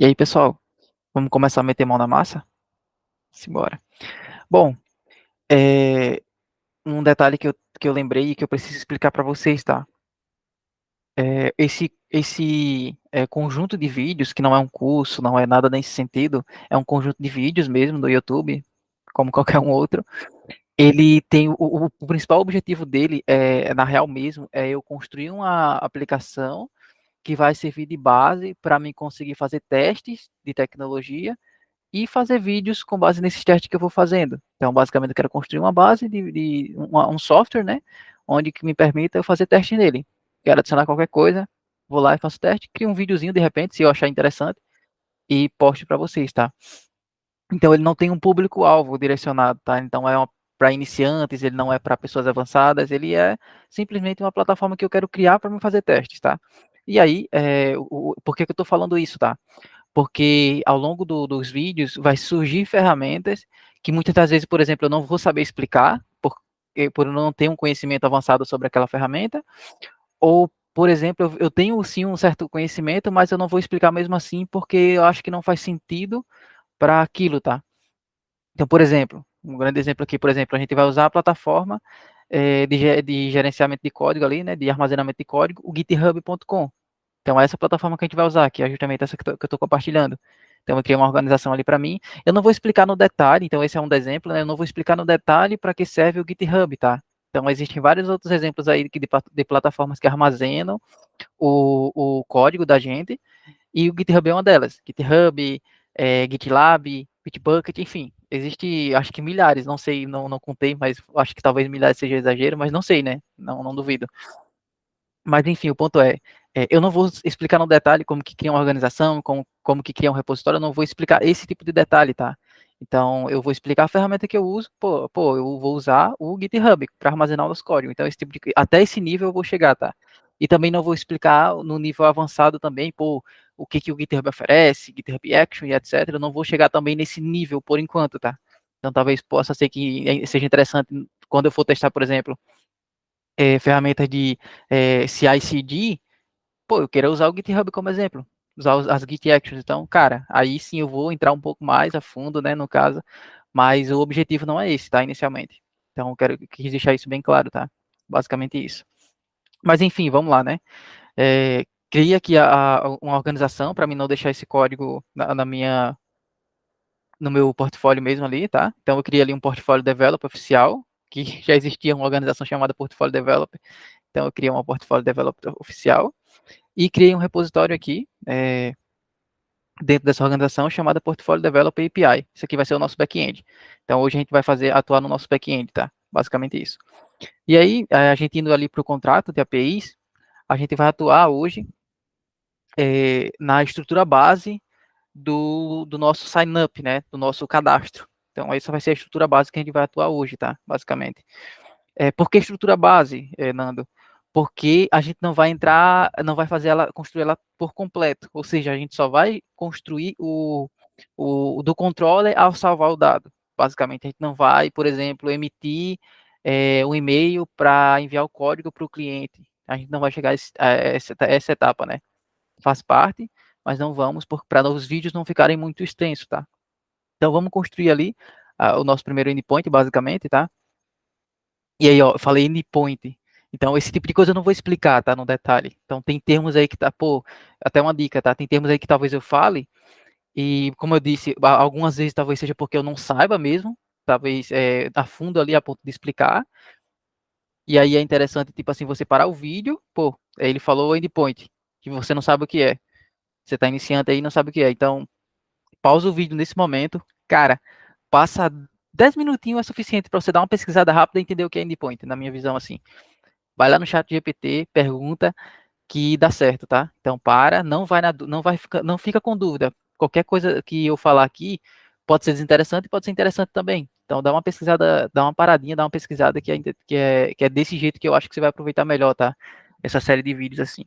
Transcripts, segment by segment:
E aí, pessoal, vamos começar a meter mão na massa? Simbora. Bom, é, um detalhe que eu lembrei e que eu preciso explicar para vocês, tá? Esse conjunto de vídeos, que não é um curso, não é nada nesse sentido, é um conjunto de vídeos mesmo do YouTube, como qualquer um outro. Ele tem o principal objetivo dele, na real mesmo, é eu construir uma aplicação que vai servir de base para mim conseguir fazer testes de tecnologia e fazer vídeos com base nesses testes que eu vou fazendo. Então, basicamente, eu quero construir uma base um software, né, onde que me permita eu fazer teste nele. Quero adicionar qualquer coisa, vou lá e faço teste, crio um videozinho de repente, se eu achar interessante, e posto para vocês, tá? Então, ele não tem um público-alvo direcionado, tá? Então, para iniciantes, ele não é para pessoas avançadas, ele é simplesmente uma plataforma que eu quero criar para me fazer testes, tá? E aí, por que que eu estou falando isso, tá? Porque ao longo dos vídeos vai surgir ferramentas que muitas das vezes, por exemplo, eu não vou saber explicar, por eu não ter um conhecimento avançado sobre aquela ferramenta, ou, por exemplo, eu tenho sim um certo conhecimento, mas eu não vou explicar mesmo assim, porque eu acho que não faz sentido para aquilo, tá? Então, por exemplo, um grande exemplo aqui, por exemplo, a gente vai usar a plataforma de gerenciamento de código ali, né, de armazenamento de código, o github.com. Então, essa plataforma que a gente vai usar, que é justamente essa que eu estou compartilhando. Então, eu criei uma organização ali para mim. Eu não vou explicar no detalhe, então esse é um exemplo, né? Eu não vou explicar no detalhe para que serve o GitHub, tá? Então, existem vários outros exemplos aí de plataformas que armazenam o código da gente, e o GitHub é uma delas. GitHub, GitLab, Bitbucket, enfim. Existe, acho que milhares, não sei, não contei, mas acho que talvez milhares seja exagero, mas não sei, né? Não duvido. Mas enfim, o ponto eu não vou explicar no detalhe como que cria uma organização, como que cria um repositório, eu não vou explicar esse tipo de detalhe, tá? Então, eu vou explicar a ferramenta que eu uso, eu vou usar o GitHub para armazenar os códigos. Então, até esse nível eu vou chegar, tá? E também não vou explicar no nível avançado também, o que que o GitHub oferece, GitHub Action e etc. Eu não vou chegar também nesse nível por enquanto, tá? Então, talvez possa ser que seja interessante quando eu for testar, por exemplo, ferramentas de CI/CD, eu quero usar o GitHub como exemplo, usar as Git Actions. Então, cara, aí sim eu vou entrar um pouco mais a fundo, né, no caso, mas o objetivo não é esse, tá, inicialmente. Então, eu quis deixar isso bem claro, tá? Basicamente isso. Mas, enfim, vamos lá, né? Criei aqui uma organização para mim não deixar esse código no meu portfólio mesmo ali, tá? Então, eu criei ali um portfólio developer oficial, que já existia uma organização chamada Portfólio Developer. Então, eu criei uma portfólio developer oficial e criei um repositório aqui, dentro dessa organização chamada Portfólio Developer API. Isso aqui vai ser o nosso back-end. Então, hoje a gente vai atuar no nosso back-end, tá? Basicamente isso. E aí, a gente indo ali para o contrato de APIs, a gente vai atuar hoje na estrutura base do nosso sign-up, né? Do nosso cadastro. Então, essa vai ser a estrutura base que a gente vai atuar hoje, tá? Basicamente. Por que estrutura base, Nando? Porque a gente não vai entrar, não vai construir ela por completo. Ou seja, a gente só vai construir o do controller ao salvar o dado. Basicamente, a gente não vai, por exemplo, emitir um e-mail para enviar o código para o cliente. A gente não vai chegar a essa etapa, né? Faz parte, mas não vamos, para os vídeos não ficarem muito extensos, tá? Então, vamos construir ali o nosso primeiro endpoint, basicamente, tá? E aí, ó, eu falei endpoint. Então, esse tipo de coisa eu não vou explicar, tá, no detalhe. Então, tem termos aí que tá, até uma dica, tá? Tem termos aí que talvez eu fale, e como eu disse, algumas vezes talvez seja porque eu não saiba mesmo, talvez a fundo ali a ponto de explicar. E aí é interessante, tipo assim, você parar o vídeo, ele falou endpoint, que você não sabe o que é. Você tá iniciante aí e não sabe o que é. Então, pausa o vídeo nesse momento, cara, passa 10 minutinhos é suficiente para você dar uma pesquisada rápida e entender o que é endpoint, na minha visão, assim. Vai lá no chat GPT, pergunta que dá certo, tá? Então para, não fica com dúvida. Qualquer coisa que eu falar aqui pode ser desinteressante e pode ser interessante também. Então dá uma pesquisada, dá uma paradinha, dá uma pesquisada que é desse jeito que eu acho que você vai aproveitar melhor, tá? Essa série de vídeos assim.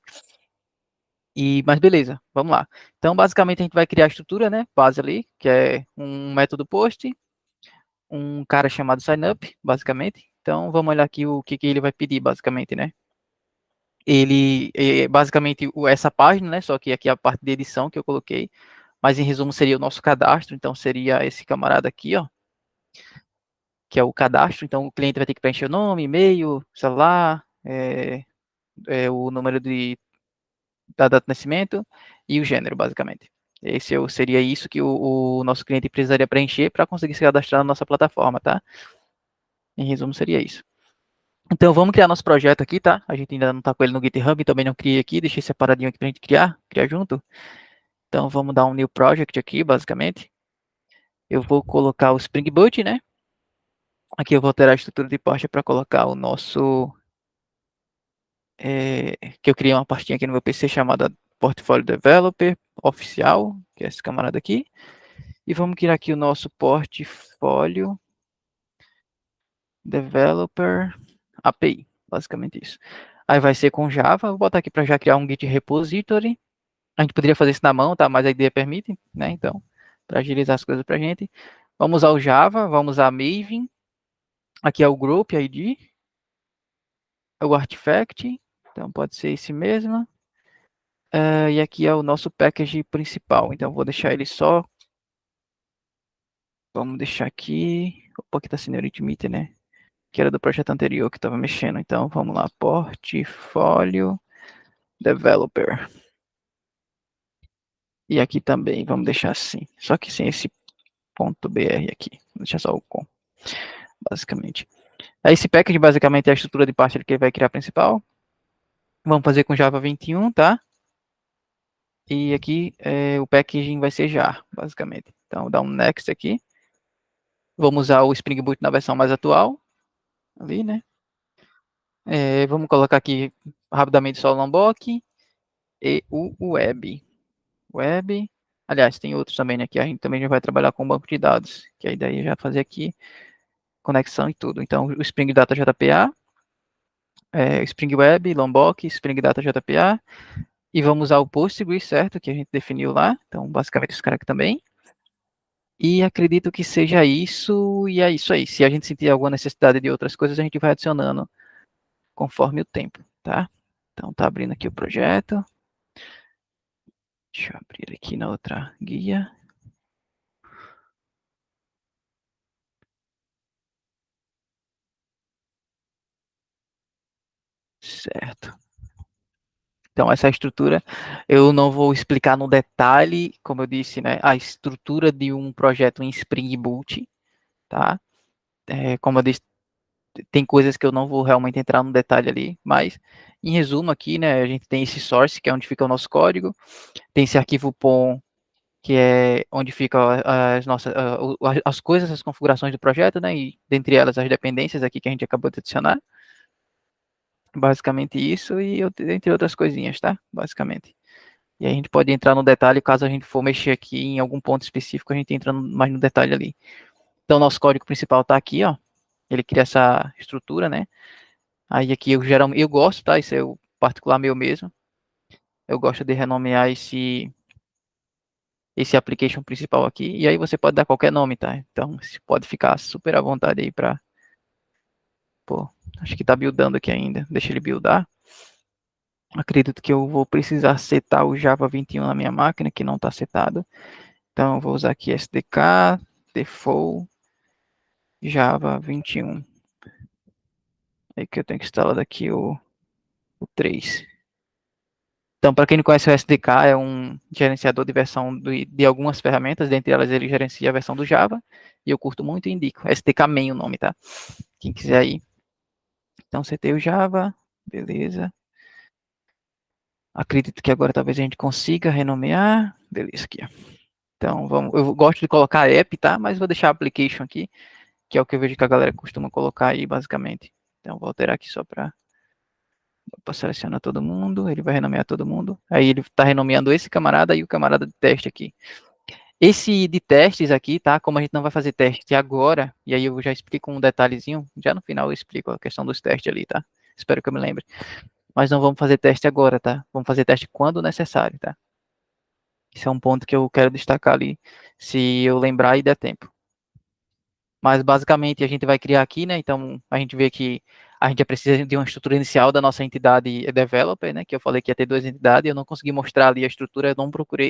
Mas beleza, vamos lá. Então basicamente a gente vai criar a estrutura, né? Base ali, que é um método post, um cara chamado signup, basicamente. Então vamos olhar aqui o que ele vai pedir, basicamente, né? Ele é basicamente essa página, né? Só que aqui é a parte de edição que eu coloquei. mas em resumo seria o nosso cadastro, então seria esse camarada aqui, ó, que é o cadastro, então o cliente vai ter que preencher o nome, e-mail, celular, o número da data de nascimento e o gênero, basicamente. Seria isso que o nosso cliente precisaria preencher para conseguir se cadastrar na nossa plataforma, tá? Em resumo, seria isso. Então, vamos criar nosso projeto aqui, tá? A gente ainda não tá com ele no GitHub, também não criei aqui, deixei separadinho aqui pra gente criar junto. Então, vamos dar um new project aqui, basicamente. Eu vou colocar o Spring Boot, né? Aqui eu vou alterar a estrutura de pasta para colocar o nosso... que eu criei uma pastinha aqui no meu PC chamada Portfolio Developer Oficial, que é esse camarada aqui. E vamos criar aqui o nosso Portfolio Developer API, basicamente isso. Aí vai ser com Java, vou botar aqui para já criar um Git repository. A gente poderia fazer isso na mão, tá? Mas a ideia permite, né? Então, para agilizar as coisas para a gente. Vamos usar o Java, vamos usar a Maven. Aqui é o Group ID, é o Artifact, então pode ser esse mesmo. E aqui é o nosso package principal, então vou deixar ele só. Vamos deixar aqui. Opa, aqui tá sendo Meter, né? Que era do projeto anterior que estava mexendo. Então vamos lá, Portfolio Developer. E aqui também, vamos deixar assim. Só que sem esse .br aqui. Vou deixar só o com, basicamente. Esse package basicamente é a estrutura de pasta que ele vai criar principal. Vamos fazer com Java 21, tá? E aqui o packaging vai ser jar, basicamente. Então, dá um next aqui. Vamos usar o Spring Boot na versão mais atual. Ali, né? Vamos colocar aqui rapidamente só o Lombok e o web. Web. Aliás, tem outros também, né? Que a gente também já vai trabalhar com banco de dados. Que a ideia é já fazer aqui conexão e tudo. Então, o Spring Data JPA, Spring Web, Lombok, Spring Data JPA. E vamos usar o Postgres, certo? Que a gente definiu lá. Então, basicamente, esse cara aqui também. E acredito que seja isso, e é isso aí. Se a gente sentir alguma necessidade de outras coisas, a gente vai adicionando conforme o tempo, tá? Então, tá abrindo aqui o projeto. Deixa eu abrir aqui na outra guia. Certo. Então, essa estrutura, eu não vou explicar no detalhe, como eu disse, né? A estrutura de um projeto em Spring Boot, tá? Como eu disse, tem coisas que eu não vou realmente entrar no detalhe ali, mas em resumo aqui, né, a gente tem esse source, que é onde fica o nosso código, tem esse arquivo POM, que é onde fica as nossas as coisas, as configurações do projeto, né, e dentre elas as dependências aqui que a gente acabou de adicionar, basicamente isso, e entre outras coisinhas, tá, basicamente. E aí a gente pode entrar no detalhe, caso a gente for mexer aqui em algum ponto específico, a gente entra mais no detalhe ali. Então, nosso código principal está aqui, ó, ele cria essa estrutura, né. Aí aqui eu gosto, tá? Isso é o particular meu mesmo. Eu gosto de renomear esse application principal aqui. E aí você pode dar qualquer nome, tá? Então você pode ficar super à vontade aí pra. Pô, acho que tá buildando aqui ainda. Deixa ele buildar. Acredito que eu vou precisar setar o Java 21 na minha máquina, que não está setado. Então eu vou usar aqui SDK, default, Java 21. Aí que eu tenho que instalar daqui o 3. Então, para quem não conhece, o SDK é um gerenciador de versão de algumas ferramentas, dentre elas ele gerencia a versão do Java, e eu curto muito e indico. SDK main o nome, tá? Quem quiser aí. Então, setei o Java, beleza. Acredito que agora talvez a gente consiga renomear. Beleza, aqui, ó. Então, vamos, eu gosto de colocar app, tá? Mas vou deixar application aqui, que é o que eu vejo que a galera costuma colocar aí, basicamente. Então, vou alterar aqui só para selecionar todo mundo, ele vai renomear todo mundo. Aí ele está renomeando esse camarada e o camarada de teste aqui. Esse de testes aqui, tá? Como a gente não vai fazer teste agora, e aí eu já explico um detalhezinho, já no final eu explico a questão dos testes ali, tá? Espero que eu me lembre. Mas não vamos fazer teste agora, tá? Vamos fazer teste quando necessário, tá? Esse é um ponto que eu quero destacar ali, se eu lembrar e der tempo. Mas basicamente a gente vai criar aqui, né? Então a gente vê que a gente precisa de uma estrutura inicial da nossa entidade developer, né? Que eu falei que ia ter duas entidades, eu não consegui mostrar ali a estrutura,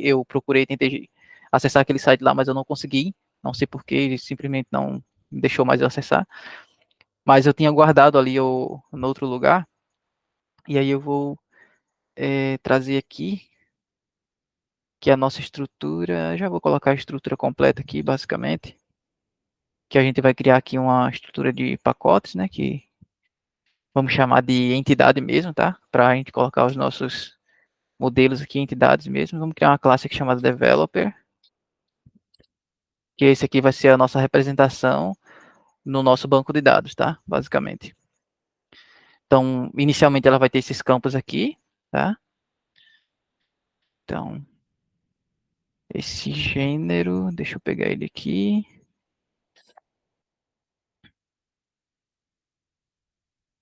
eu procurei, tentei acessar aquele site lá, mas eu não consegui. Não sei por que, ele simplesmente não deixou mais eu acessar. Mas eu tinha guardado ali no outro lugar. E aí eu vou trazer aqui, que é a nossa estrutura. Já vou colocar a estrutura completa aqui, basicamente. Que a gente vai criar aqui uma estrutura de pacotes, né? Que vamos chamar de entidade mesmo, tá? Para a gente colocar os nossos modelos aqui, entidades mesmo. Vamos criar uma classe aqui chamada developer, que esse aqui vai ser a nossa representação no nosso banco de dados, tá? Basicamente. Então, inicialmente ela vai ter esses campos aqui, tá? Então, esse gênero, deixa eu pegar ele aqui.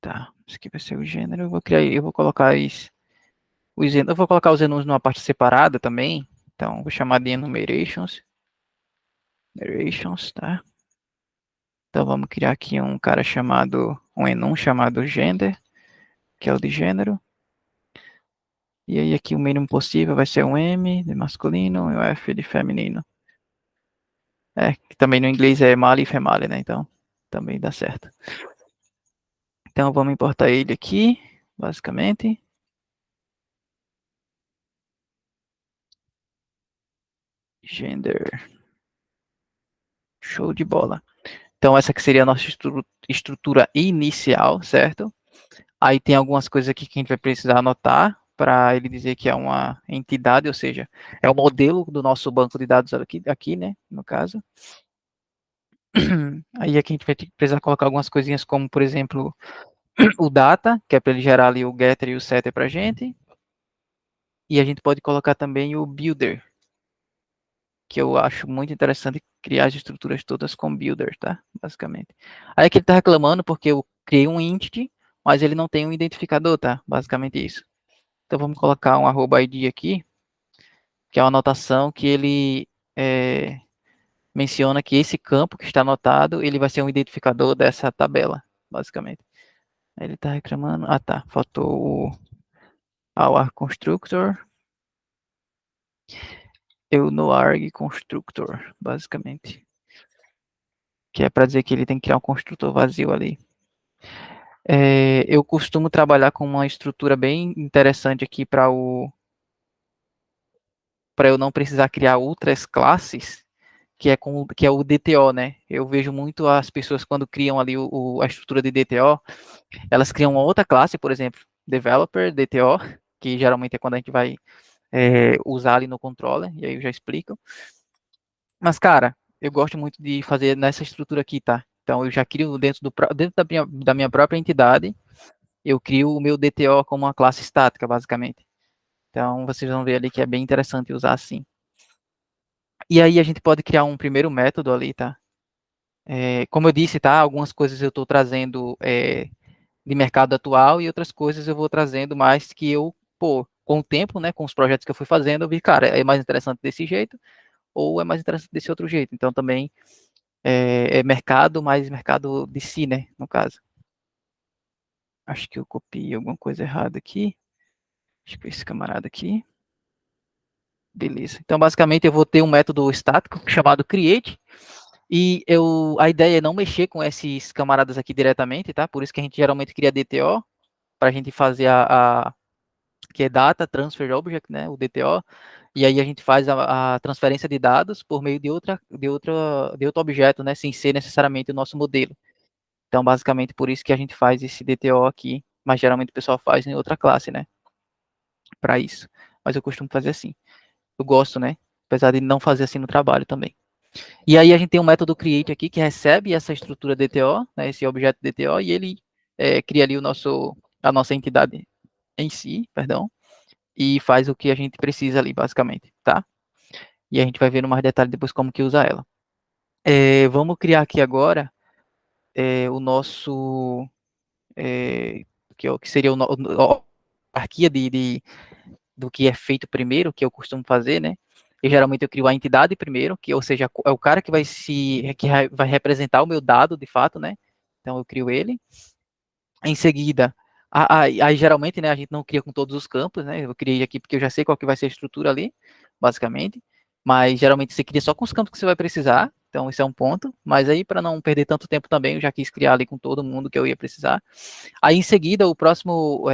Tá, esse aqui vai ser o gênero. Eu vou colocar eu vou colocar os enums numa parte separada também. Então, vou chamar de enumerations. Enumerations, tá? Então, vamos criar aqui um enum chamado gender, que é o de gênero. E aí aqui o mínimo possível vai ser um M de masculino e um F de feminino. Que também no inglês é male e female, né? Então, também dá certo. Então, vamos importar ele aqui, basicamente. Gender. Show de bola. Então, essa aqui seria a nossa estrutura inicial, certo? Aí tem algumas coisas aqui que a gente vai precisar anotar para ele dizer que é uma entidade, ou seja, é o modelo do nosso banco de dados aqui, né? No caso. Aí aqui a gente vai precisar colocar algumas coisinhas como, por exemplo, o data, que é para ele gerar ali o getter e o setter para a gente. E a gente pode colocar também o builder, que eu acho muito interessante criar as estruturas todas com builder, tá? Basicamente. Aí aqui ele está reclamando porque eu criei um entity, mas ele não tem um identificador, tá? Basicamente isso. Então vamos colocar um @id aqui, que é uma anotação que ele menciona que esse campo que está anotado, ele vai ser um identificador dessa tabela, basicamente. Aí ele está reclamando. Ah, tá. Faltou o our constructor. Eu no arg constructor, basicamente. Que é para dizer que ele tem que criar um construtor vazio ali. Eu costumo trabalhar com uma estrutura bem interessante aqui para eu não precisar criar outras classes, que é o DTO, né? Eu vejo muito as pessoas quando criam ali a estrutura de DTO, elas criam uma outra classe, por exemplo, developer, DTO, que geralmente é quando a gente vai usar ali no controller, e aí eu já explico. Mas, cara, eu gosto muito de fazer nessa estrutura aqui, tá? Então, eu já crio dentro da minha própria entidade, eu crio o meu DTO como uma classe estática, basicamente. Então, vocês vão ver ali que é bem interessante usar assim. E aí, a gente pode criar um primeiro método ali, tá? Como eu disse, tá? Algumas coisas eu estou trazendo de mercado atual e outras coisas eu vou trazendo mais que com o tempo, né, com os projetos que eu fui fazendo, eu vi, cara, é mais interessante desse jeito ou é mais interessante desse outro jeito. Então, também mercado, mais mercado de si, né, no caso. Acho que eu copiei alguma coisa errada aqui. Acho que foi esse camarada aqui. Beleza. Então, basicamente, eu vou ter um método estático chamado create. E a ideia é não mexer com esses camaradas aqui diretamente, tá? Por isso que a gente geralmente cria DTO, para a gente fazer que é Data Transfer Object, né? O DTO. E aí a gente faz a transferência de dados por meio de outro objeto, né? Sem ser necessariamente o nosso modelo. Então, basicamente, por isso que a gente faz esse DTO aqui, mas geralmente o pessoal faz em outra classe, né? Para isso. Mas eu costumo fazer assim. Eu gosto, né? Apesar de não fazer assim no trabalho também. E aí a gente tem um método create aqui que recebe essa estrutura DTO, né, esse objeto DTO, e ele cria ali a nossa entidade em si, perdão, e faz o que a gente precisa ali, basicamente, tá? E a gente vai ver no mais detalhe depois como que usa ela. Vamos criar aqui agora o nosso, que seria a hierarquia do que é feito primeiro, que eu costumo fazer, né? E geralmente eu crio a entidade primeiro, ou seja, é o cara que vai representar o meu dado de fato, né? Então eu crio ele. Em seguida, aí geralmente, né, a gente não cria com todos os campos, né? Eu criei aqui porque eu já sei qual que vai ser a estrutura ali, basicamente. mas geralmente você cria só com os campos que você vai precisar, então esse é um ponto, mas aí para não perder tanto tempo também, eu já quis criar ali com todo mundo que eu ia precisar. Aí em seguida, o próximo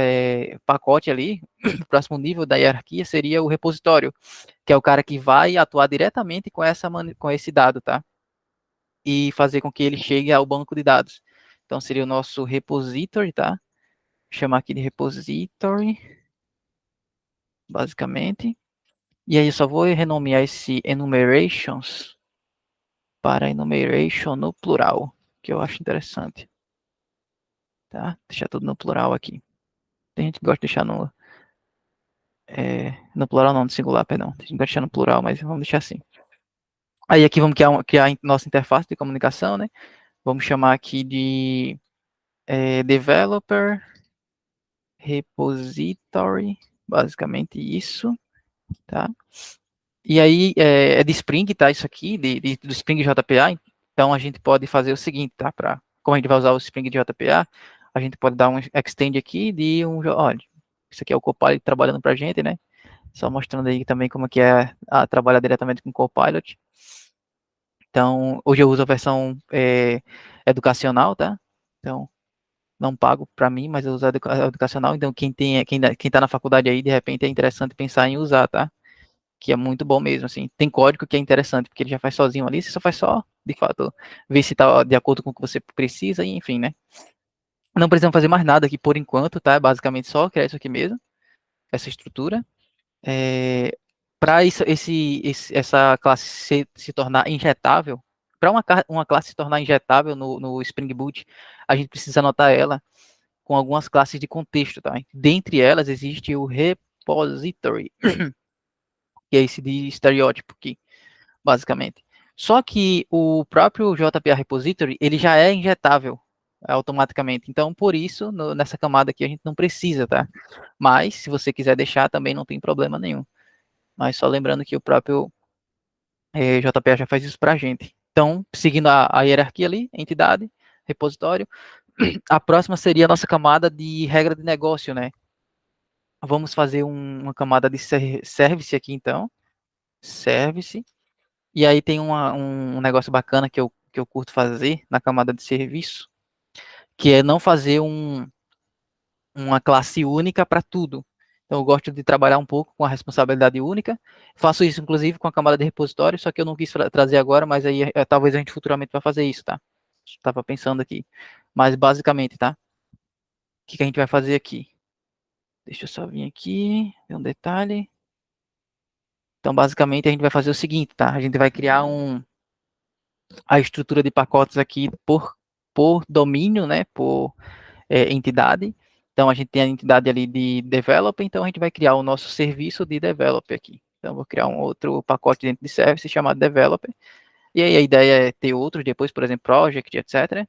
pacote ali, o próximo nível da hierarquia seria o repositório, que é o cara que vai atuar diretamente com esse dado, tá? E fazer com que ele chegue ao banco de dados. Então seria o nosso repository, tá? Vou chamar aqui de repository, basicamente. E aí eu só vou renomear esse enumerations para enumeration no plural, que eu acho interessante, tá? Deixar tudo no plural aqui. Tem gente que gosta de deixar no plural não, no singular, perdão. Tem gente que gosta de deixar no plural, mas vamos deixar assim. Aí aqui vamos criar a nossa interface de comunicação, né? Vamos chamar aqui de developer repository, basicamente isso, tá? E aí é de Spring, tá? Isso aqui, do Spring JPA. Então a gente pode fazer o seguinte, tá? Como a gente vai usar o Spring de JPA, a gente pode dar um extend aqui de olha, isso aqui é o Copilot trabalhando pra gente, né? Só mostrando aí também como que é trabalhar diretamente com o Copilot. Então, hoje eu uso a versão educacional, tá? Então, não pago para mim, mas eu uso a educacional. Então, quem tá na faculdade aí, de repente, é interessante pensar em usar, tá? Que é muito bom mesmo, assim. Tem código que é interessante, porque ele já faz sozinho ali, você só faz só, de fato, ver se tá de acordo com o que você precisa, e enfim, né? Não precisamos fazer mais nada aqui por enquanto, tá? Basicamente só criar isso aqui mesmo, essa estrutura. É, para essa classe se tornar injetável, para uma classe se tornar injetável no Spring Boot, a gente precisa anotar ela com algumas classes de contexto, tá? Dentre elas existe o repository, que é esse de estereótipo aqui, basicamente. Só que o próprio JPA Repository, ele já é injetável automaticamente. Então, por isso, nessa camada aqui a gente não precisa, tá? Mas, se você quiser deixar, também não tem problema nenhum. Mas só lembrando que o próprio JPA já faz isso para a gente. Então, seguindo a hierarquia ali, entidade, repositório, a próxima seria a nossa camada de regra de negócio, né? Vamos fazer uma camada de service aqui, então. Service. E aí tem um negócio bacana que eu curto fazer na camada de serviço, que é não fazer uma classe única para tudo. Então, eu gosto de trabalhar um pouco com a responsabilidade única. Faço isso, inclusive, com a camada de repositório, só que eu não quis trazer agora, mas aí talvez a gente futuramente vai fazer isso, tá? Estava pensando aqui. Mas, basicamente, tá? O que a gente vai fazer aqui? Deixa eu só vir aqui, ver um detalhe. Então, basicamente, a gente vai fazer o seguinte, tá? A gente vai criar a estrutura de pacotes aqui por domínio, né? Por entidade. Então, a gente tem a entidade ali de developer, então a gente vai criar o nosso serviço de developer aqui. Então, vou criar um outro pacote dentro de service chamado developer. E aí a ideia é ter outros depois, por exemplo, project, etc.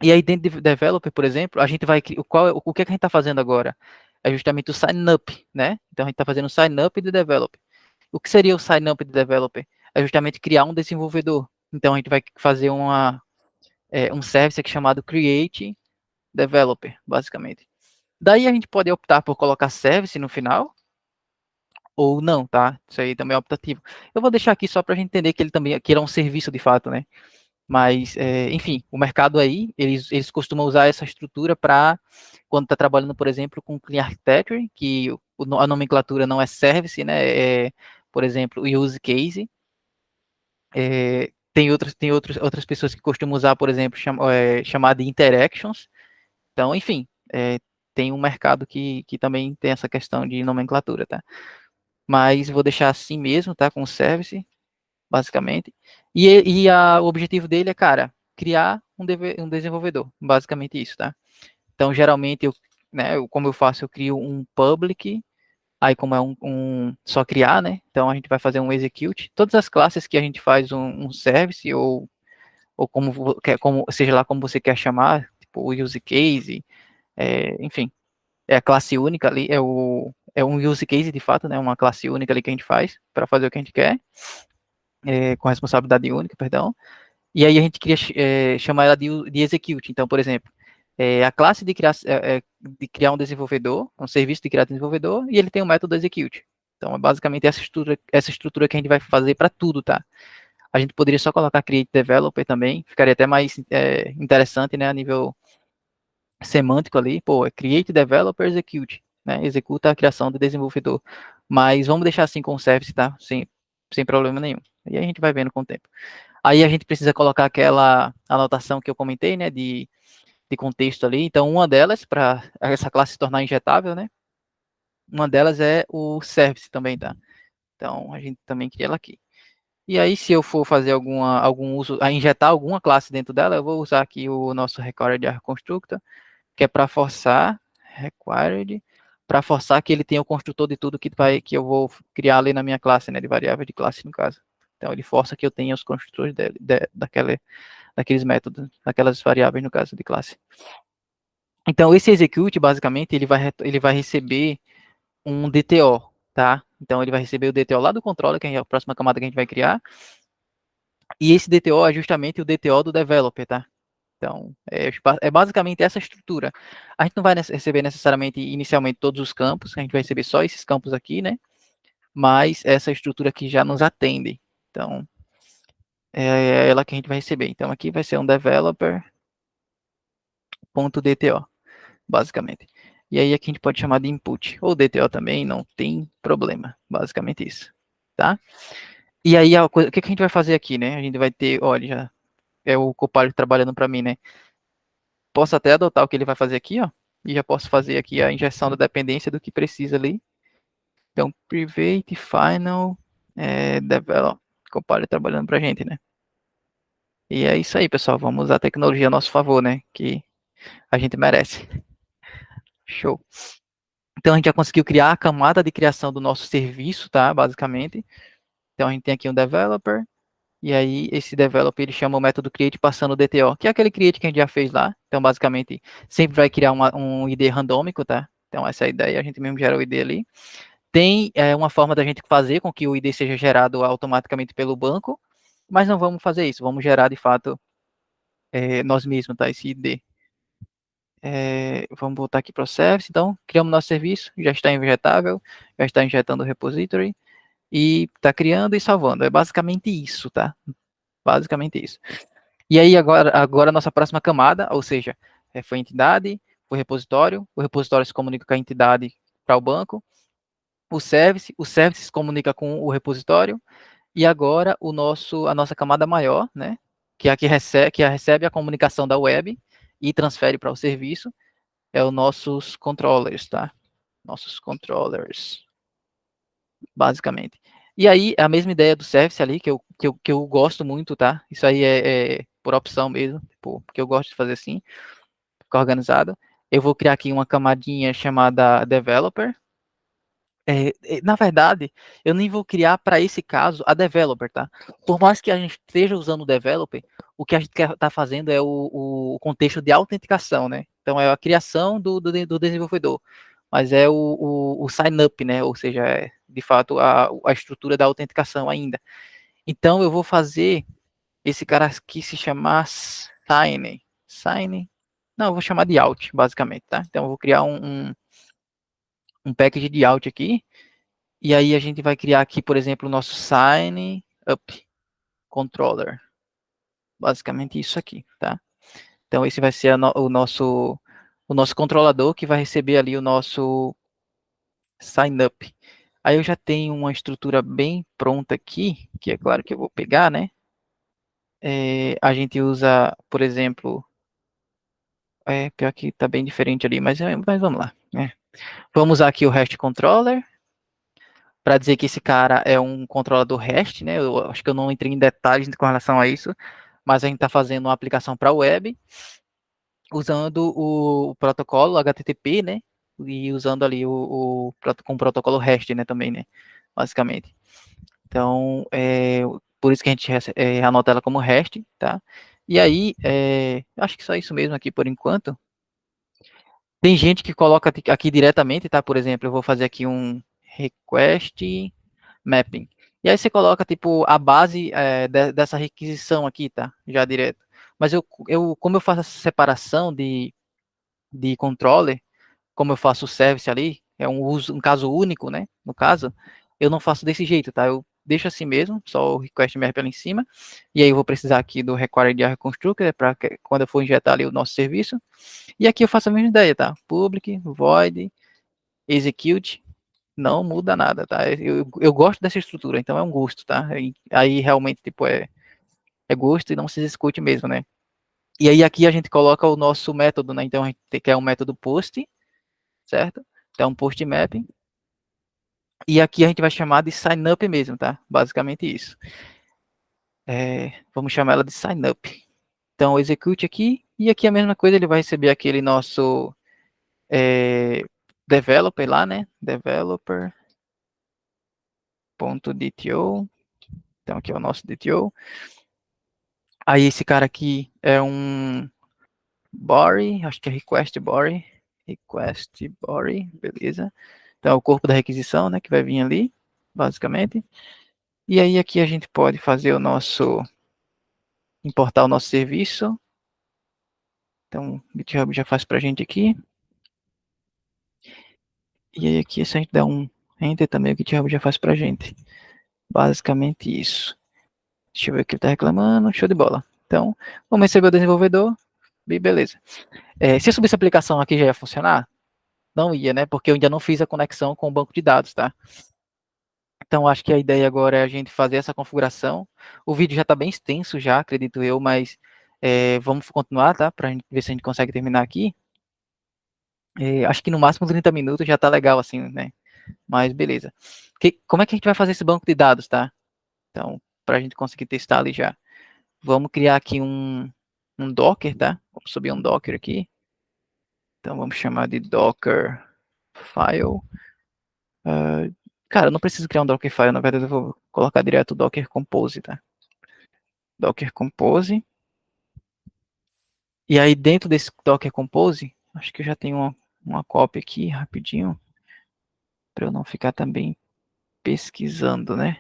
E aí dentro de developer, por exemplo, a gente vai o que é que a gente está fazendo agora? É justamente o sign up, né? Então a gente está fazendo o sign up de developer. O que seria o sign up de developer? É justamente criar um desenvolvedor. Então a gente vai fazer um service aqui chamado create developer, basicamente. Daí a gente pode optar por colocar service no final, ou não, tá? Isso aí também é optativo. Eu vou deixar aqui só para a gente entender que ele também que ele é um serviço de fato, né? Mas, enfim, o mercado aí, eles costumam usar essa estrutura para quando está trabalhando, por exemplo, com Clean Architecture, que a nomenclatura não é service, né? Por exemplo, o use case. Outras pessoas que costumam usar, por exemplo, chamada de interactions. Então, enfim, tem um mercado que também tem essa questão de nomenclatura, tá? Mas vou deixar assim mesmo, tá? Com o service, basicamente. O objetivo dele é, cara, criar um desenvolvedor, basicamente isso, tá? Então, geralmente, como eu faço, eu crio um public, aí como é só criar, né? Então, a gente vai fazer um execute. Todas as classes que a gente faz um service, ou seja lá como você quer chamar, tipo o use case, enfim, é a classe única ali, é um use case de fato, né? Uma classe única ali que a gente faz para fazer o que a gente quer, com responsabilidade única, perdão. E aí a gente queria chamar ela de execute. Então, por exemplo, a classe de criar um desenvolvedor, um serviço de criar desenvolvedor, e ele tem o método execute. Então, é basicamente essa estrutura que a gente vai fazer para tudo, tá? A gente poderia só colocar Create Developer também, ficaria até mais interessante, né, a nível semântico ali. Pô, é Create Developer Execute, né? Executa a criação do desenvolvedor. Mas vamos deixar assim com o service, tá? Sem problema nenhum. E aí a gente vai vendo com o tempo. Aí a gente precisa colocar aquela anotação que eu comentei, né, de contexto ali. Então, uma delas, para essa classe se tornar injetável, né? Uma delas é o service também, tá? Então, a gente também cria ela aqui. E aí, se eu for fazer algum uso, a injetar alguma classe dentro dela, eu vou usar aqui o nosso required constructor, que é para forçar, required, para forçar que ele tenha o construtor de tudo que eu vou criar ali na minha classe, né, de variável de classe, no caso. Então, ele força que eu tenha os construtores daqueles métodos, daquelas variáveis, no caso, de classe. Então, esse execute, basicamente, ele vai receber um DTO, tá? Então, ele vai receber o DTO lá do controller, que é a próxima camada que a gente vai criar, e esse DTO é justamente o DTO do developer, tá? Então, é basicamente essa estrutura. A gente não vai receber necessariamente inicialmente todos os campos, a gente vai receber só esses campos aqui, né? Mas essa estrutura aqui já nos atende. Então, é ela que a gente vai receber. Então, aqui vai ser um developer.dto, basicamente. E aí aqui a gente pode chamar de input, ou DTO também, não tem problema. Basicamente isso, tá? E aí, o que a gente vai fazer aqui, né? A gente vai ter, olha, já é o Copilot trabalhando para mim, né? Posso até adotar o que ele vai fazer aqui, ó. E já posso fazer aqui a injeção da dependência do que precisa ali. Então, private, final, develop. Copilot trabalhando pra gente, né? E é isso aí, pessoal. Vamos usar a tecnologia a nosso favor, né? Que a gente merece. Show. Então, a gente já conseguiu criar a camada de criação do nosso serviço, tá? Basicamente. Então, a gente tem aqui um developer. E aí, esse developer, ele chama o método create passando o DTO, que é aquele create que a gente já fez lá. Então, basicamente, sempre vai criar um ID randômico, tá? Então, essa é a ideia. A gente mesmo gera o ID ali. Tem uma forma da gente fazer com que o ID seja gerado automaticamente pelo banco, mas não vamos fazer isso. Vamos gerar, de fato, nós mesmos, tá? Esse ID. Vamos voltar aqui para o service. Então, criamos nosso serviço, já está injetável, já está injetando o repository e está criando e salvando. É basicamente isso, tá? Basicamente isso. E aí, agora a nossa próxima camada, ou seja, foi a entidade, o repositório se comunica com a entidade para o banco, o service se comunica com o repositório, e agora a nossa camada maior, né, que é a que recebe a comunicação da web e transfere para o serviço, é os nossos controllers, tá? Nossos controllers, basicamente. E aí, a mesma ideia do service ali, que eu gosto muito, tá? Isso aí é por opção mesmo, tipo, porque eu gosto de fazer assim, ficar organizado. Eu vou criar aqui uma camadinha chamada developer. Na verdade, eu nem vou criar para esse caso a developer, tá? Por mais que a gente esteja usando o developer, o que a gente quer estar fazendo é o contexto de autenticação, né? Então, é a criação do desenvolvedor, mas é o sign-up, né? Ou seja, de fato a estrutura da autenticação ainda. Então, eu vou fazer esse cara aqui se chamar sign, não, eu vou chamar de out, basicamente, tá? Então, eu vou criar um package de out aqui, e aí a gente vai criar aqui, por exemplo, o nosso sign up controller. Basicamente isso aqui, tá? Então esse vai ser o nosso controlador que vai receber ali o nosso sign up. Aí eu já tenho uma estrutura bem pronta aqui, que é claro que eu vou pegar, né? A gente usa, por exemplo, pior que tá bem diferente ali, mas vamos lá, né? Vamos usar aqui o REST controller, para dizer que esse cara é um controlador REST, né? Eu acho que eu não entrei em detalhes com relação a isso, mas a gente está fazendo uma aplicação para a web, usando o protocolo HTTP, né? E usando ali com o protocolo REST, né? Também, né? Basicamente. Então, por isso que a gente anota ela como REST, tá? E aí, acho que só isso mesmo aqui por enquanto. Tem gente que coloca aqui diretamente, tá? Por exemplo, eu vou fazer aqui um request mapping. E aí você coloca, tipo, a base dessa requisição aqui, tá? Já direto. Mas como eu faço essa separação de controller, como eu faço o service ali, é um caso único, né? No caso, eu não faço desse jeito, tá? Eu deixo assim mesmo, só o request MR pela em cima, e aí eu vou precisar aqui do required AR constructor, para quando eu for injetar ali o nosso serviço, e aqui eu faço a mesma ideia, tá? Public, void, execute, não muda nada, tá? Eu gosto dessa estrutura, então é um gosto, tá? Aí realmente, tipo, é gosto e não se execute mesmo, né? E aí aqui a gente coloca o nosso método, né? Então a gente quer um método post, certo? Então post mapping. E aqui a gente vai chamar de sign up mesmo, tá? Basicamente isso. Vamos chamar ela de sign up. Então execute aqui e aqui a mesma coisa, ele vai receber aquele nosso é, developer lá, né? Developer.dto. Então aqui é o nosso DTO. Aí esse cara aqui é um body, acho que é request body. Request body, beleza. Então é o corpo da requisição, né, que vai vir ali, basicamente. E aí aqui a gente pode fazer o nosso, importar o nosso serviço. Então o GitHub já faz pra gente aqui. E aí aqui se a gente der um enter também, o GitHub já faz pra gente. Basicamente isso. Deixa eu ver o que ele tá reclamando, show de bola. Então, vamos receber o desenvolvedor, e beleza. Se eu subir essa aplicação aqui já ia funcionar? Não ia, né? Porque eu ainda não fiz a conexão com o banco de dados, tá? Então, acho que a ideia agora é a gente fazer essa configuração. O vídeo já está bem extenso já, acredito eu, mas vamos continuar, tá? Para a gente ver se a gente consegue terminar aqui. Acho que no máximo 30 minutos já está legal, assim, né? Mas beleza. Como é que a gente vai fazer esse banco de dados, tá? Então, para a gente conseguir testar ali já. Vamos criar aqui um Docker, tá? Vamos subir um Docker aqui. Então, vamos chamar de Docker File. Cara, eu não preciso criar um Dockerfile, na verdade eu vou colocar direto o Docker Compose, tá? Docker Compose. E aí dentro desse Docker Compose, acho que eu já tenho uma cópia aqui rapidinho, para eu não ficar também pesquisando, né?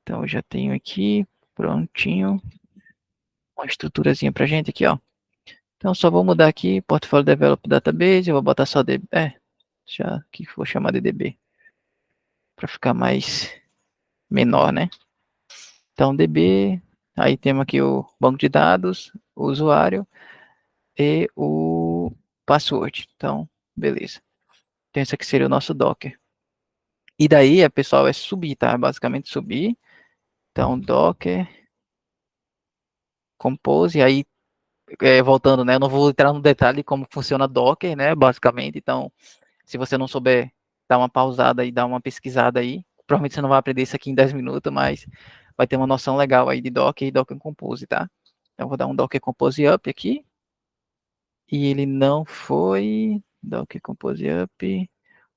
Então eu já tenho aqui, prontinho, uma estruturazinha pra gente aqui, ó. Então só vou mudar aqui, Portfolio Develop Database, eu vou botar só DB, já que vou chamar de DB, para ficar mais menor, né? Então DB, aí temos aqui o banco de dados, o usuário e o password. Então, beleza. Então esse aqui seria o nosso Docker. E daí, pessoal, é subir, tá? Basicamente subir. Então, Docker, Compose, aí voltando, né? Eu não vou entrar no detalhe como funciona Docker, né? Basicamente, então, se você não souber, dá uma pausada e dá uma pesquisada aí. Provavelmente você não vai aprender isso aqui em 10 minutos, mas vai ter uma noção legal aí de Docker e Docker Compose, tá? Então, eu vou dar um Docker Compose Up aqui. E ele não foi. Docker Compose Up.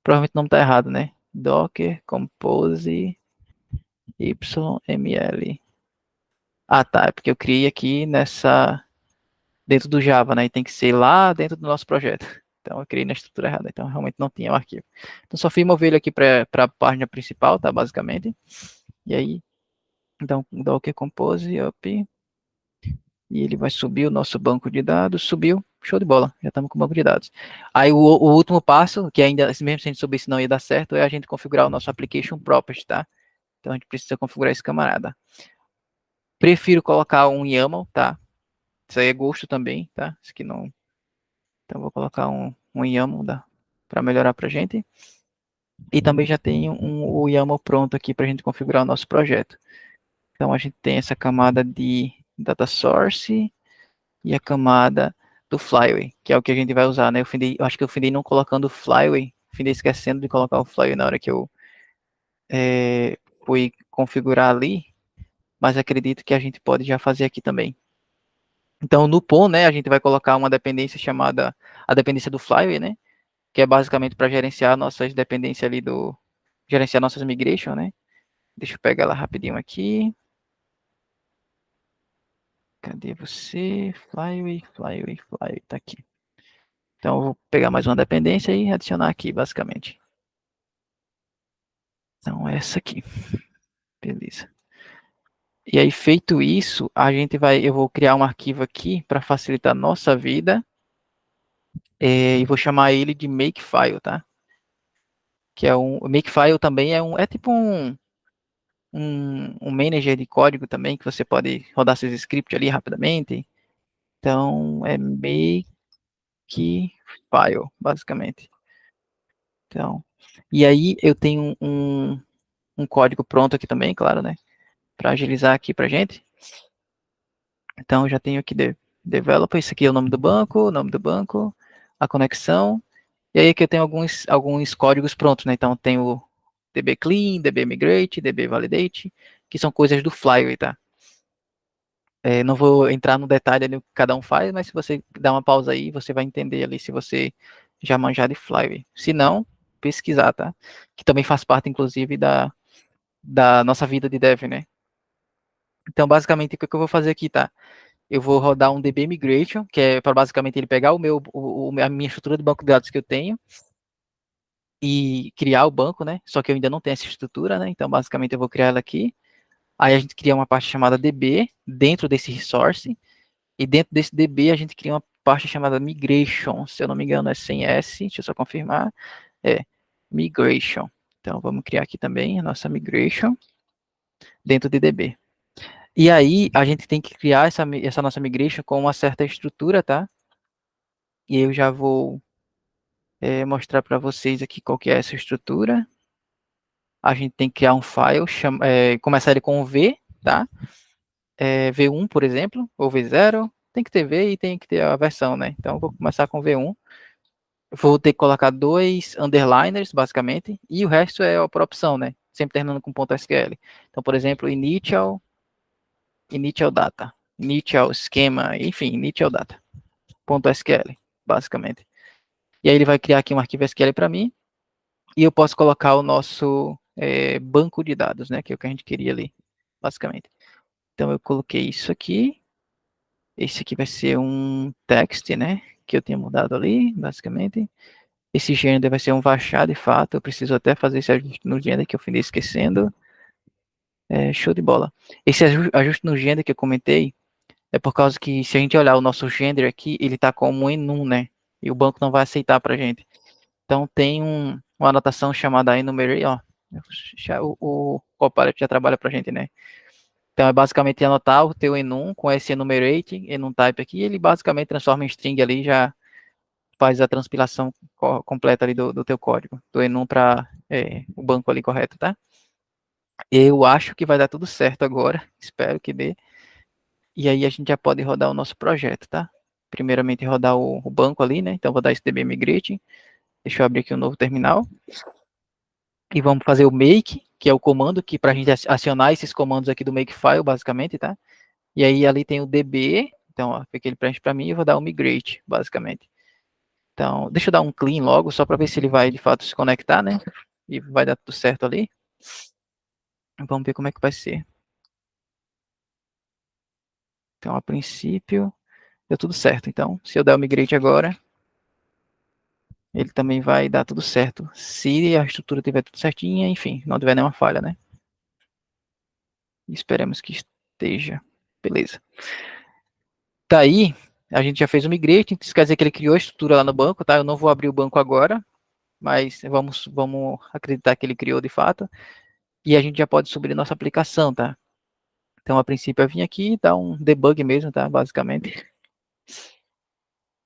Provavelmente o nome tá errado, né? Docker Compose YML. Ah, tá. É porque eu criei aqui dentro do Java, né? E tem que ser lá dentro do nosso projeto. Então eu criei na estrutura errada. Então realmente não tinha o arquivo. Então só fui mover ele aqui para a página principal, tá? Basicamente. E aí, então, Docker Compose Up. E ele vai subir o nosso banco de dados. Subiu. Show de bola. Já estamos com o banco de dados. Aí o último passo, que ainda, mesmo se a gente subisse não ia dar certo, é a gente configurar o nosso application property, tá? Então a gente precisa configurar esse camarada. Prefiro colocar um YAML, tá? Isso aí é gosto também, tá? Isso aqui não. Então vou colocar um YAML para melhorar para a gente. E também já tenho o YAML pronto aqui para a gente configurar o nosso projeto. Então a gente tem essa camada de data source e a camada do Flyway, que é o que a gente vai usar, né? Eu acho que eu findei não colocando o Flyway, findei esquecendo de colocar o Flyway na hora que eu fui configurar ali, mas acredito que a gente pode já fazer aqui também. Então, no POM, né, a gente vai colocar uma dependência chamada a dependência do Flyway, né, que é basicamente para gerenciar nossas dependências ali gerenciar nossas migration, né. Deixa eu pegar ela rapidinho aqui. Cadê você? Flyway, tá aqui. Então, eu vou pegar mais uma dependência e adicionar aqui, basicamente. Então, essa aqui. Beleza. E aí, feito isso, eu vou criar um arquivo aqui para facilitar a nossa vida, e vou chamar ele de makefile, tá? que é o Makefile também é tipo um manager de código também, que você pode rodar seus scripts ali rapidamente. Então, é Makefile, basicamente. Então, e aí eu tenho um código pronto aqui também, claro, né? Para agilizar aqui pra gente. Então, eu já tenho aqui developer, isso aqui é o nome do banco, a conexão. E aí aqui eu tenho alguns códigos prontos, né? Então, tem o DB clean, DB migrate, DB validate, que são coisas do Flyway, tá? Não vou entrar no detalhe ali o que cada um faz, mas se você dar uma pausa aí, você vai entender ali se você já manjar de Flyway. Se não, pesquisar, tá? Que também faz parte, inclusive, da nossa vida de dev, né? Então, basicamente, o que eu vou fazer aqui, tá? Eu vou rodar um DB Migration, que é para basicamente ele pegar a minha estrutura de banco de dados que eu tenho e criar o banco, né? Só que eu ainda não tenho essa estrutura, né? Então, basicamente, eu vou criar ela aqui. Aí a gente cria uma parte chamada DB dentro desse resource. E dentro desse DB a gente cria uma parte chamada Migration. Se eu não me engano, é sem S. Deixa eu só confirmar. É Migration. Então, vamos criar aqui também a nossa Migration dentro de DB. E aí, a gente tem que criar essa nossa migration com uma certa estrutura, tá? E eu já vou mostrar para vocês aqui qual que é essa estrutura. A gente tem que criar um file, começar ele com um V, tá? V1, por exemplo, ou V0. Tem que ter V e tem que ter a versão, né? Então, eu vou começar com V1. Vou ter que colocar dois underliners, basicamente, e o resto é por opção, né? Sempre terminando com .sql. Então, por exemplo, initial data, initial esquema, enfim, initial data. .sql, basicamente. E aí ele vai criar aqui um arquivo SQL para mim, e eu posso colocar o nosso banco de dados, né, que é o que a gente queria ali, basicamente. Então eu coloquei isso aqui, esse aqui vai ser um text, né, que eu tinha mudado ali, basicamente. Esse gender vai ser um varchar, de fato, eu preciso até fazer esse ajuste no gender que eu fui esquecendo. Show de bola. Esse ajuste no gender que eu comentei, é por causa que se a gente olhar o nosso gender aqui, ele está como enum, né, e o banco não vai aceitar para a gente. Então tem uma anotação chamada enumerate, ó. O Copilot já trabalha para a gente, né? Então é basicamente anotar o teu enum com esse enumerate, enum type aqui, e ele basicamente transforma em string ali e já faz a transpilação completa ali do teu código, do enum para o banco ali correto, tá? Eu acho que vai dar tudo certo agora, espero que dê. E aí a gente já pode rodar o nosso projeto, tá? Primeiramente rodar o banco ali, né? Então vou dar esse db migrate. Deixa eu abrir aqui um novo terminal. E vamos fazer o make, que é o comando que para a gente acionar esses comandos aqui do makefile, basicamente, tá? E aí ali tem o db, então ó, fica ele preenche para mim e eu vou dar o migrate, basicamente. Então, deixa eu dar um clean logo, só para ver se ele vai de fato se conectar, né? E vai dar tudo certo ali. Vamos ver como é que vai ser. Então, a princípio, deu tudo certo. Então, se eu der o migrate agora, ele também vai dar tudo certo. Se a estrutura tiver tudo certinha, enfim, não tiver nenhuma falha, né? Esperemos que esteja. Beleza. Daí, a gente já fez o migrate, isso quer dizer que ele criou a estrutura lá no banco, tá? Eu não vou abrir o banco agora, mas vamos acreditar que ele criou de fato. E a gente já pode subir nossa aplicação, tá? Então, a princípio, eu vim aqui e dar um debug mesmo, tá? Basicamente.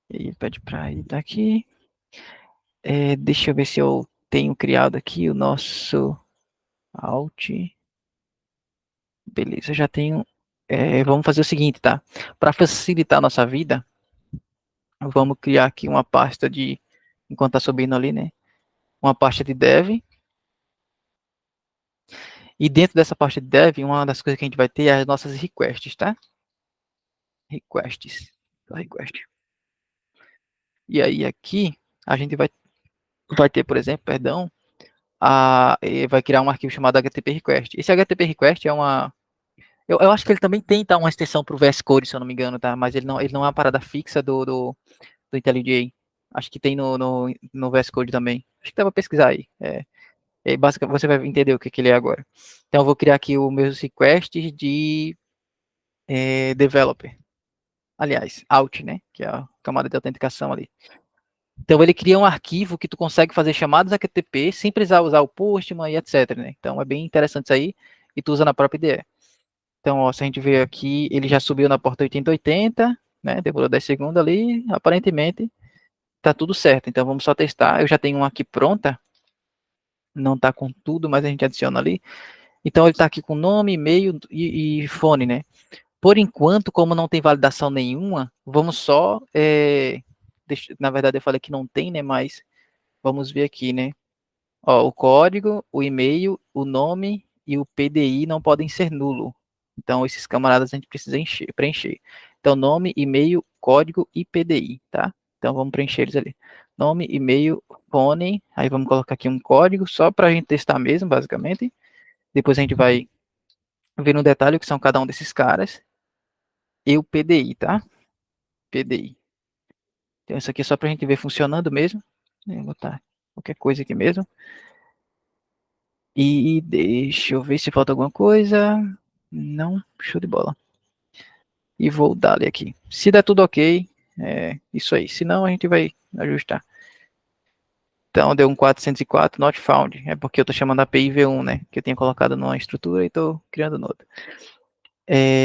E pede para ir tá aqui. Deixa eu ver se eu tenho criado aqui o nosso Alt. Beleza, já tenho. Vamos fazer o seguinte, tá? Para facilitar a nossa vida, vamos criar aqui uma pasta de. Enquanto tá subindo ali, né? Uma pasta de dev. E dentro dessa pasta de dev, uma das coisas que a gente vai ter é as nossas requests, tá? Requests. Request. E aí aqui, a gente vai ter, por exemplo, perdão, vai criar um arquivo chamado HTTP request. Esse HTTP request é uma. Eu acho que ele também tem tá, uma extensão para o VS Code, se eu não me engano, tá? Mas ele não é uma parada fixa do IntelliJ. Acho que tem no VS Code também. Acho que dá para pesquisar aí. Basicamente, você vai entender o que ele é agora. Então, eu vou criar aqui os meus requests de developer. Aliás, out, né? Que é a camada de autenticação ali. Então ele cria um arquivo que tu consegue fazer chamadas HTTP sem precisar usar o Postman e etc, né? Então é bem interessante isso aí e tu usa na própria IDE. Então, ó, se a gente ver aqui, ele já subiu na porta 8080, né? Demorou 10 segundos ali, aparentemente tá tudo certo. Então vamos só testar. Eu já tenho uma aqui pronta, não tá com tudo, mas a gente adiciona ali. Então ele tá aqui com nome, e-mail e fone, né? Por enquanto, como não tem validação nenhuma, vamos só. Na verdade, eu falei que não tem, né? Mas vamos ver aqui, né? Ó, o código, o e-mail, o nome e o PDI não podem ser nulo. Então, esses camaradas a gente precisa preencher. Então, nome, e-mail, código e PDI, tá? Então, vamos preencher eles ali. Nome, e-mail, fone. Aí vamos colocar aqui um código só para a gente testar mesmo, basicamente. Depois a gente vai ver no detalhe o que são cada um desses caras. E o PDI, tá? PDI. Então, isso aqui é só para a gente ver funcionando mesmo. Vou botar qualquer coisa aqui mesmo. E deixa eu ver se falta alguma coisa. Não, show de bola. E vou dar-lhe aqui. Se der tudo ok, é isso aí. Se não, a gente vai ajustar. Então, deu um 404, not found. É porque eu estou chamando a API V1, né? Que eu tinha colocado numa estrutura e estou criando noutra.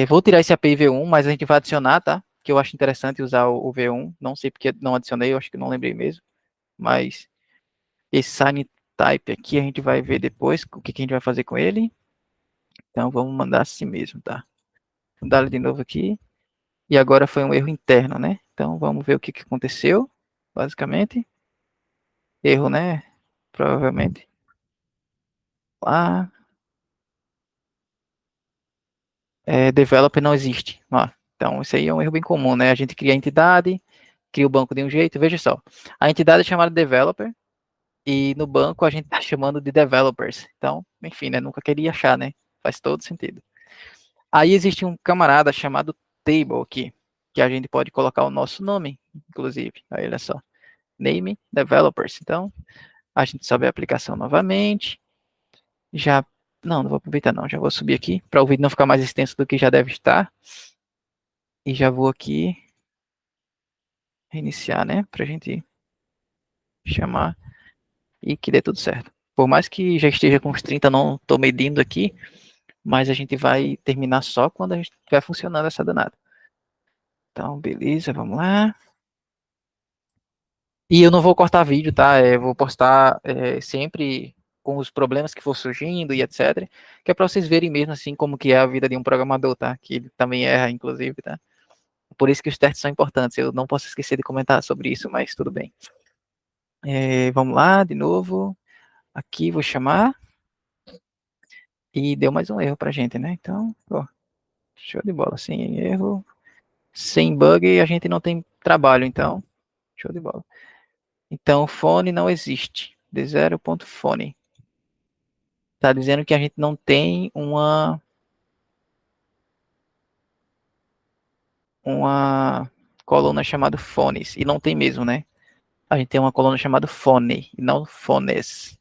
Vou tirar esse API V1, mas a gente vai adicionar, tá? Que eu acho interessante usar o V1. Não sei porque não adicionei, eu acho que não lembrei mesmo. Mas esse sign type aqui a gente vai ver depois o que a gente vai fazer com ele. Então, vamos mandar assim mesmo, tá? Vou dar de novo aqui. E agora foi um erro interno, né? Então vamos ver o que aconteceu, basicamente. Erro, né? Provavelmente. Lá, developer não existe. Ó, então isso aí é um erro bem comum, né? A gente cria a entidade, cria o banco de um jeito. Veja só, a entidade é chamada developer e no banco a gente está chamando de developers. Então, enfim, né? Nunca queria achar, né? Faz todo sentido. Aí existe um camarada chamado table aqui, que a gente pode colocar o nosso nome, inclusive. Aí, olha só, name developers. Então, a gente sobe a aplicação novamente. Já, não vou aproveitar não, já vou subir aqui para o vídeo não ficar mais extenso do que já deve estar. E já vou aqui reiniciar, né, para a gente chamar e que dê tudo certo. Por mais que já esteja com os 30, não estou medindo aqui, mas a gente vai terminar só quando a gente estiver funcionando essa danada. Então, beleza, vamos lá. E eu não vou cortar vídeo, tá? Vou postar sempre com os problemas que for surgindo e etc. Que é para vocês verem mesmo assim como que é a vida de um programador, tá? Que ele também erra, inclusive, tá? Por isso que os testes são importantes. Eu não posso esquecer de comentar sobre isso, mas tudo bem. Vamos lá, de novo. Aqui vou chamar. E deu mais um erro pra gente, né? Então, ó, show de bola. Sem erro, sem bug, a gente não tem trabalho, então, show de bola. Então, fone não existe. De 0.fone. Tá dizendo que a gente não tem uma coluna chamada fones. E não tem mesmo, né? A gente tem uma coluna chamada fone, e não fones.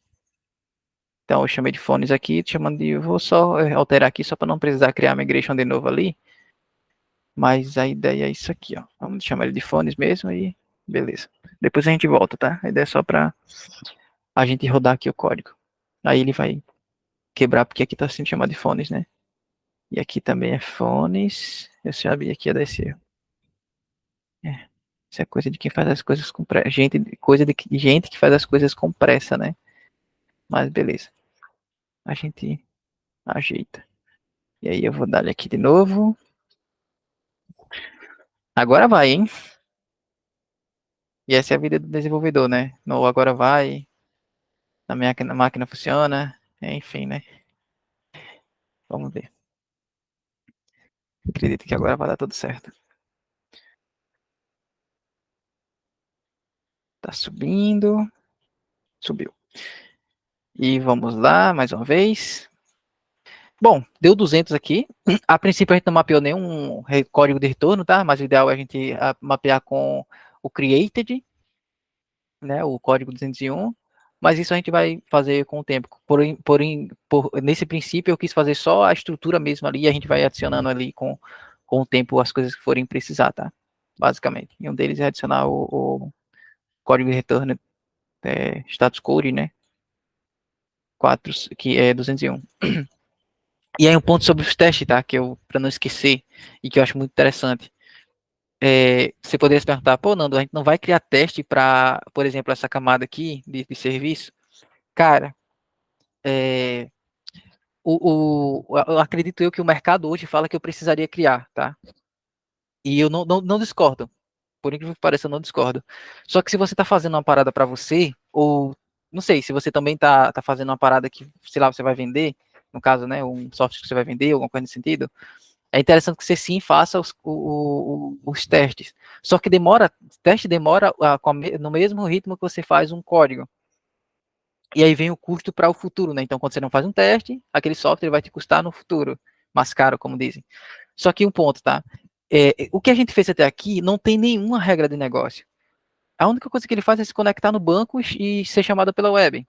Então eu chamei de fones aqui, chamando de. Vou só alterar aqui só para não precisar criar a migration de novo ali. Mas a ideia é isso aqui, ó. Vamos chamar ele de fones mesmo e beleza. Depois a gente volta, tá? A ideia é só para a gente rodar aqui o código. Aí ele vai quebrar, porque aqui tá sendo chamado de fones, né? E aqui também é fones. Eu sabia que ia dar esse erro. Isso é coisa de quem faz as coisas com pressa. Coisa de gente que faz as coisas com pressa, né? Mas beleza. A gente ajeita. E aí eu vou dar aqui de novo. Agora vai, hein? E essa é a vida do desenvolvedor, né? No agora vai, na máquina funciona, enfim, né? Vamos ver. Acredito que agora vai dar tudo certo. Tá subindo. Subiu. E vamos lá, mais uma vez. Bom, deu 200 aqui. A princípio a gente não mapeou nenhum código de retorno, tá? Mas o ideal é a gente mapear com o created, né? O código 201. Mas isso a gente vai fazer com o tempo. Nesse princípio eu quis fazer só a estrutura mesmo ali e a gente vai adicionando ali com o tempo as coisas que forem precisar, tá? Basicamente. E um deles é adicionar código de retorno status code, né? 4, que é 201. E aí um ponto sobre os testes, tá? Que eu, para não esquecer, e que eu acho muito interessante. Você poderia se perguntar, pô, Nando, a gente não vai criar teste para, por exemplo, essa camada aqui de serviço? Cara, é, acredito eu que o mercado hoje fala que eu precisaria criar, tá? E eu não discordo. Por incrível que pareça, eu não discordo. Só que se você está fazendo uma parada para você, ou não sei, se você também tá fazendo uma parada que, sei lá, você vai vender, no caso, né, um software que você vai vender, alguma coisa nesse sentido, é interessante que você sim faça os testes. Só que demora, teste demora no mesmo ritmo que você faz um código. E aí vem o custo para o futuro, né? Então, quando você não faz um teste, aquele software vai te custar no futuro, mais caro, como dizem. Só que um ponto, tá? O que a gente fez até aqui não tem nenhuma regra de negócio. A única coisa que ele faz é se conectar no banco e ser chamado pela web.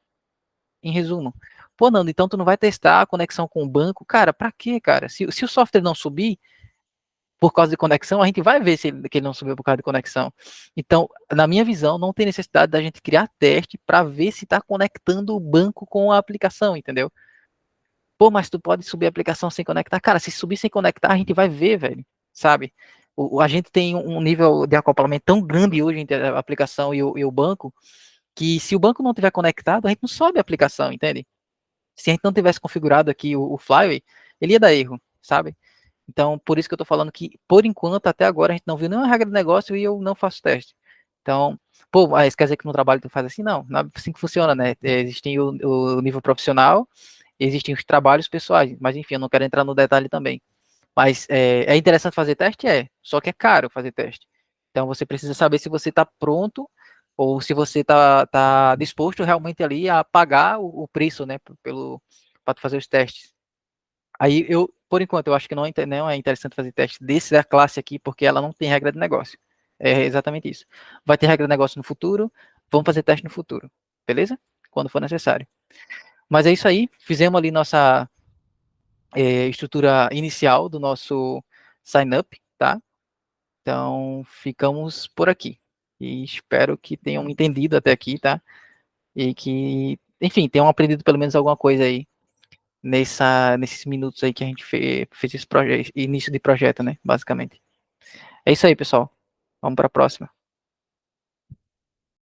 Em resumo. Pô, Nando, então tu não vai testar a conexão com o banco? Cara, pra quê, cara? Se o software não subir por causa de conexão, a gente vai ver se que ele não subiu por causa de conexão. Então, na minha visão, não tem necessidade da gente criar teste para ver se está conectando o banco com a aplicação, entendeu? Pô, mas tu pode subir a aplicação sem conectar. Cara, se subir sem conectar, a gente vai ver, velho. Sabe? A gente tem um nível de acoplamento tão grande hoje entre a aplicação e o banco, que se o banco não tiver conectado, a gente não sobe a aplicação, entende? Se a gente não tivesse configurado aqui o Flyway, ele ia dar erro, sabe? Então, por isso que eu tô falando que, por enquanto, até agora, a gente não viu nenhuma regra de negócio e eu não faço teste. Então, pô, mas quer dizer que no trabalho tu faz assim? Não, não é assim que funciona, né? Existem o nível profissional, existem os trabalhos pessoais, mas enfim, eu não quero entrar no detalhe também. Mas é interessante fazer teste? Só que é caro fazer teste. Então, você precisa saber se você está pronto ou se você tá disposto realmente ali a pagar o preço, né, para fazer os testes. Aí eu, por enquanto, eu acho que não é interessante fazer teste desse da classe aqui, porque ela não tem regra de negócio. É exatamente isso. Vai ter regra de negócio no futuro, vamos fazer teste no futuro, beleza? Quando for necessário. Mas é isso aí, fizemos ali nossa estrutura inicial do nosso sign up, tá? Então, ficamos por aqui. E espero que tenham entendido até aqui, tá? E que, enfim, tenham aprendido pelo menos alguma coisa aí nesses minutos aí que a gente fez esse projeto, início de projeto, né? Basicamente. É isso aí, pessoal. Vamos para a próxima.